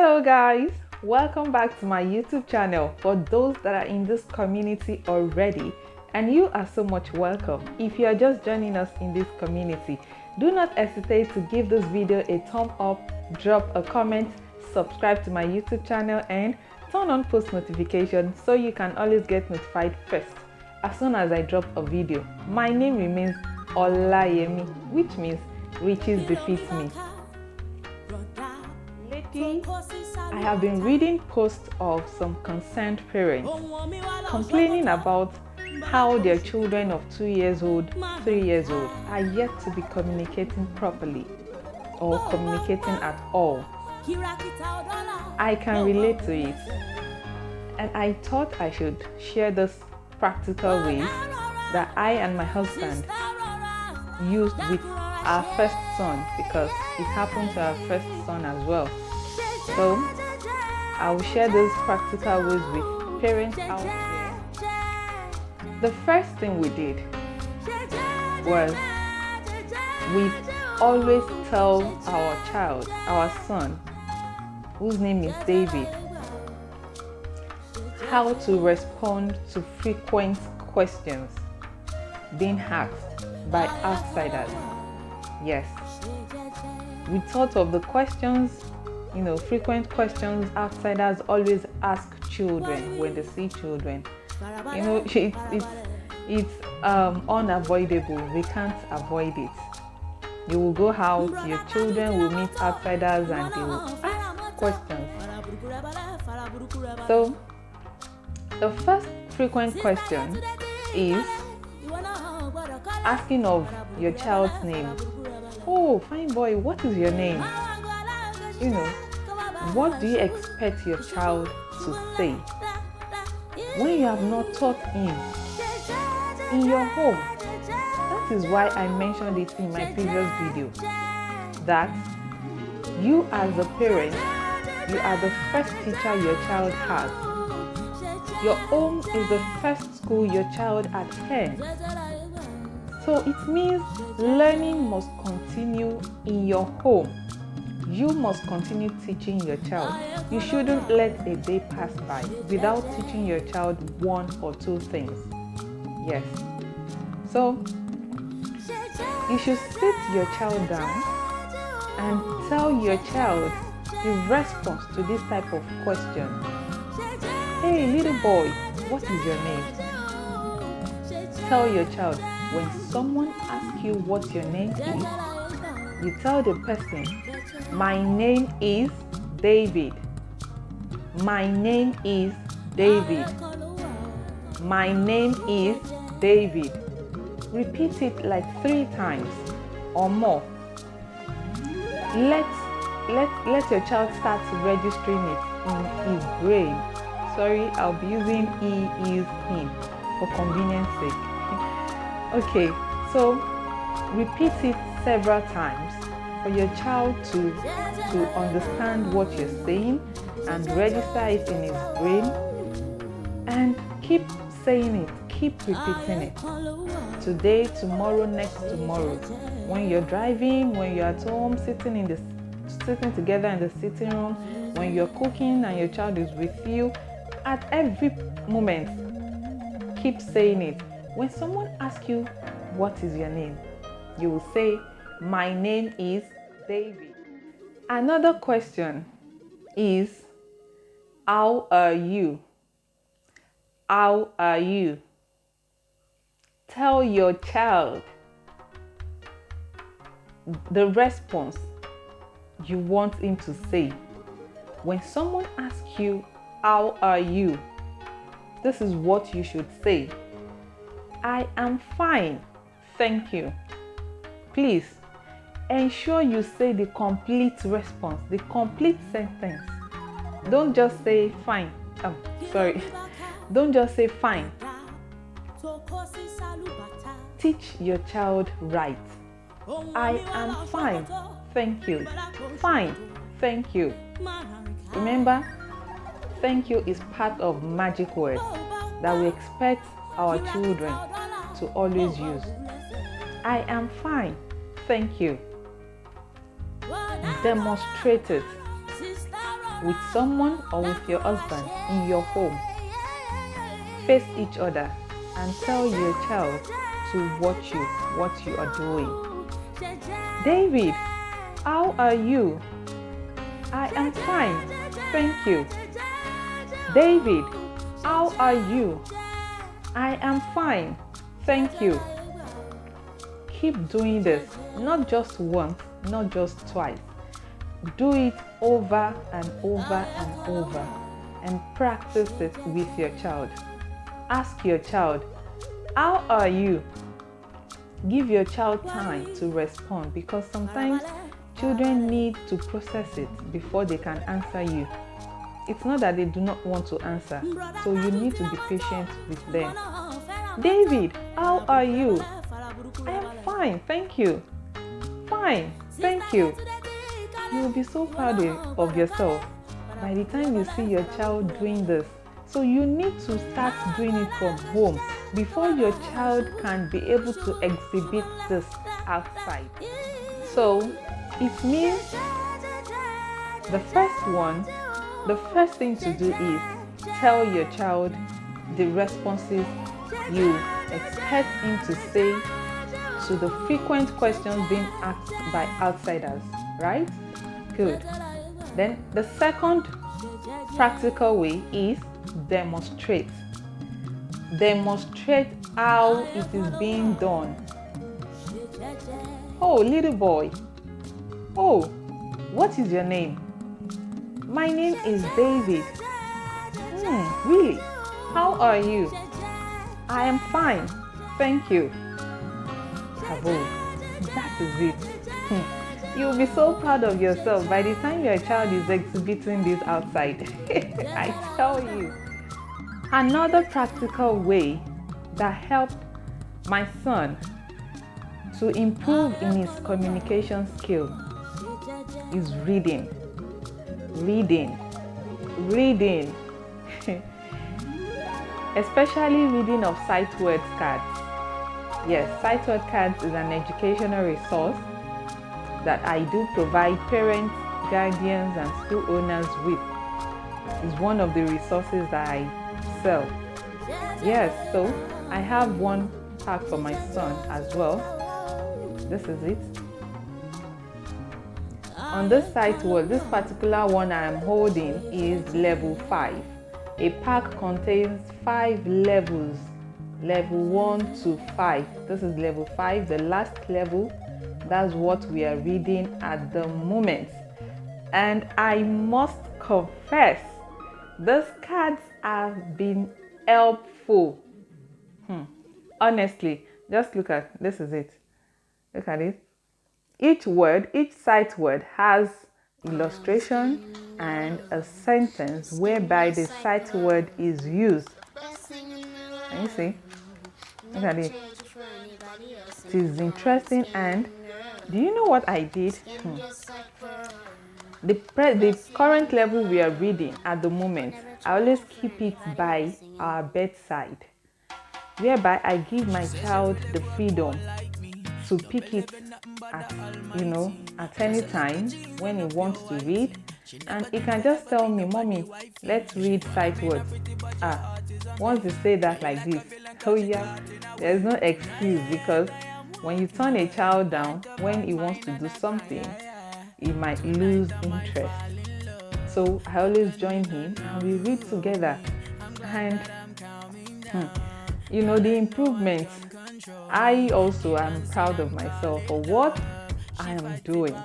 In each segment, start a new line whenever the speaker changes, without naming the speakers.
Hello guys, welcome back to my YouTube channel. For those that are in this community already, and you are so much welcome. If you are just joining us in this community, do not hesitate to give this video a thumb up, drop a comment, subscribe to my YouTube channel and turn on post notifications so you can always get notified first as soon as I drop a video. My name remains Olayemi, which means riches defeat me. Lately, I have been reading posts of some concerned parents complaining about how their children of 2 years old, 3 years old are yet to be communicating properly or communicating at all. I can relate to it, and I thought I should share this practical ways that I and my husband used with our first son, because it happened to our first son as well. So I will share those practical ways with parents out there. The first thing we did was we always tell our child, our son, whose name is David, how to respond to frequent questions being asked by outsiders. Yes, we thought of the questions, frequent questions outsiders always ask children when they see children. It's unavoidable. We can't avoid it. You will go out, your children will meet outsiders and they will ask questions. So the first frequent question is asking of your child's name. Oh, fine boy, what is your name? What do you expect your child to say when you have not taught him in your home? That is why I mentioned it in my previous video, that you as a parent, you are the first teacher your child has. Your home is the first school your child attends. So it means learning must continue in your home. You must continue teaching your child. You shouldn't let a day pass by without teaching your child one or two things. Yes. So you should sit your child down and tell your child the response to this type of question. Hey, little boy, what is your name? Tell your child, when someone asks you what your name is, you tell the person, my name is David. My name is David. My name is David. Repeat it like 3 times or more. Let your child start registering it in his brain. Sorry, I'll be using he, is, him for convenience sake. Okay, so repeat it several times for your child to understand what you're saying and register it in his brain, and keep saying it, keep repeating it. Today, tomorrow, next tomorrow. When you're driving, when you're at home, sitting together in the sitting room, when you're cooking and your child is with you, at every moment, keep saying it. When someone asks you, what is your name? You will say, my name is David. Another question is, how are you? How are you? Tell your child the response you want him to say. When someone asks you, how are you? This is what you should say. I am fine, thank you. Please ensure you say the complete response, the complete sentence. Don't just say fine. Don't just say fine. Teach your child right. I am fine, thank you. Fine, thank you. Remember, thank you is part of magic words that we expect our children to always use. I am fine, thank you. Demonstrate it. with someone or with your husband in your home, face each other and tell your child to watch you, what you are doing. David, how are you? I am fine, thank you. David, how are you? I am fine, thank you. Keep doing this, not just once, not just twice. Do it over and over and over, and practice it with your child. Ask your child, how are you? Give your child time to respond, because sometimes children need to process it before they can answer you. It's not that they do not want to answer, so you need to be patient with them. David, how are you? I am fine, thank you. Fine, thank you. You will be so proud of yourself by the time you see your child doing this. So you need to start doing it from home before your child can be able to exhibit this outside. So it means the first thing to do is tell your child the responses you expect him to say to the frequent questions being asked by outsiders, right? Good. Then the second practical way is demonstrate. Demonstrate how it is being done. Oh, little boy. Oh, what is your name? My name is David. Really? How are you? I am fine, thank you. Bravo. That is it. You'll be so proud of yourself by the time your child is exhibiting this outside. I tell you. Another practical way that helped my son to improve in his communication skill is reading. Reading. Especially reading of sight words cards. Yes, sight word cards is an educational resource that I do provide parents, guardians, and school owners with. It's one of the resources that I sell. Yes, so I have one pack for my son as well. This is it. On this sight word, this particular one I am holding is level 5. A pack contains 5 levels, level 1 to 5. This is level 5, the last level. That's what we are reading at the moment. And I must confess, these cards have been helpful. Honestly, just look at, this is it. Look at it. Each sight word has illustration and a sentence whereby the sight word is used. Can you see? Look at it. It is interesting. And do you know what I did? The current level we are reading at the moment, I always keep it by our bedside, whereby I give my child the freedom to pick it at any time when he wants to read, and he can just tell me, Mommy, let's read sight words. Once you say that like this, oh yeah, there's no excuse, because when you turn a child down when he wants to do something, he might lose interest. So I always join him and we read together. And the improvements, I also am proud of myself for what I am doing.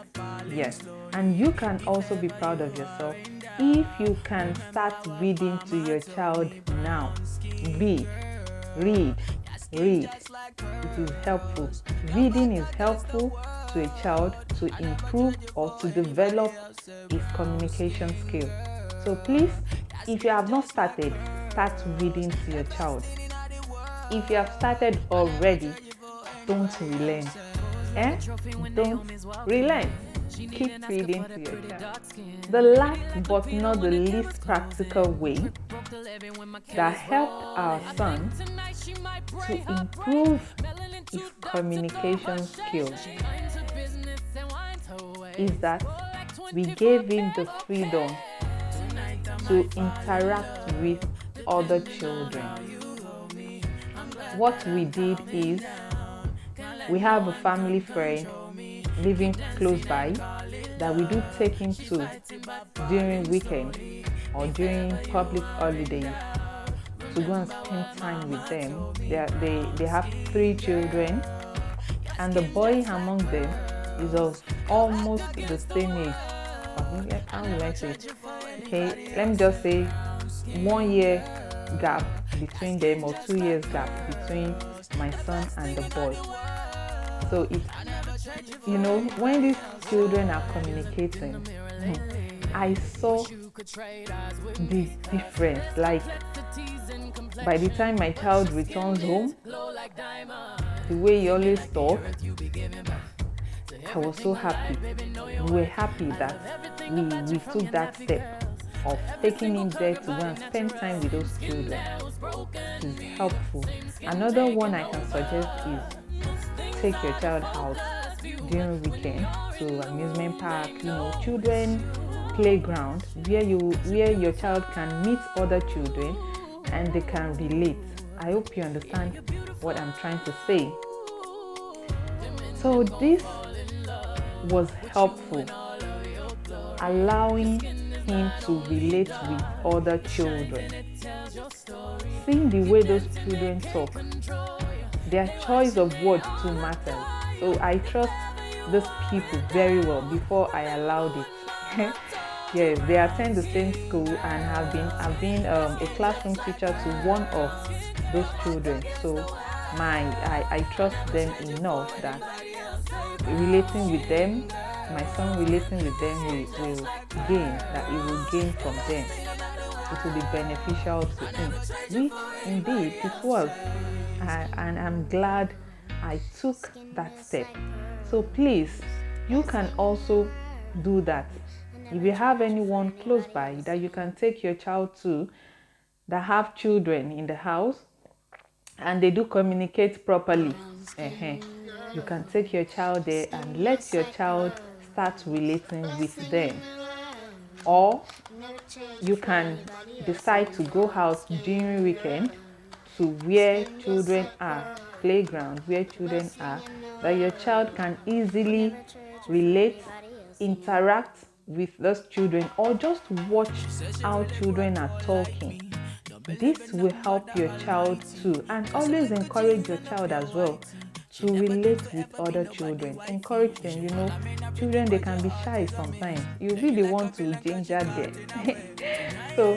Yes, and you can also be proud of yourself if you can start reading to your child now. Read. It is helpful. Reading is helpful to a child to improve or to develop his communication skill. So please, if you have not started, start reading to your child. If you have started already, don't relent. Don't relent. Keep reading to your child. The last but not the least practical way that helped our son to improve his communication skills is that we gave him the freedom to interact with other children. What we did is, we have a family friend living close by that we do take him to during weekend or during public holidays to go and spend time with them. They have 3 children, and the boy among them is of almost the same age. How will I say it? Okay, let me just say 1 year gap between them, or 2 years gap between my son and the boy. So when these children are communicating, I saw the difference. Like, by the time my child returns home, the way he always talks, I was so happy. We were happy that we took that step of taking him there to go and spend time with those children. It is helpful. Another one I can suggest is take your child out during weekend to amusement park, children playground, where your child can meet other children and they can relate. I hope you understand what I'm trying to say. So this was helpful, allowing him to relate with other children. Seeing the way those children talk, their choice of words too matters. So I trust these people very well before I allowed it. Yes, they attend the same school and I've been a classroom teacher to one of those children. So I trust them enough that relating with them, my son relating with them will gain, that he will gain from them. It will be beneficial to him, which indeed it was. And I'm glad I took that step. So please, you can also do that. If you have anyone close by that you can take your child to, that have children in the house and they do communicate properly, you can take your child there and let your child start relating with them. Or you can decide to go out during weekend to where children are, playground where children are, that your child can easily relate, interact with those children, or just watch how children are talking. This will help your child too, and always encourage your child as well to relate with other children. Encourage them. Children, they can be shy sometimes. You really want to ginger them. So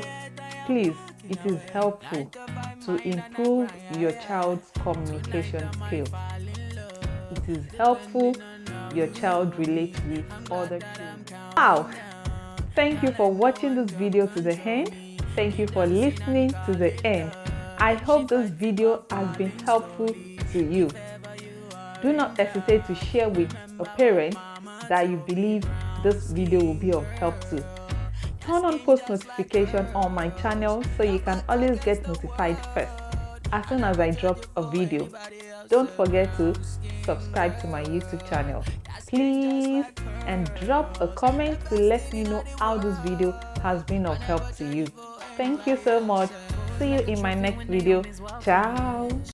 please, it is helpful to improve your child's communication skills. It is helpful your child relates with other children. Wow! Thank you for watching this video to the end. Thank you for listening to the end. I hope this video has been helpful to you. Do not hesitate to share with a parent that you believe this video will be of help to. Turn on post notification on my channel so you can always get notified first as soon as I drop a video. Don't forget to subscribe to my YouTube channel, please, and drop a comment to let me know how this video has been of help to you. Thank you so much. See you in my next video. Ciao.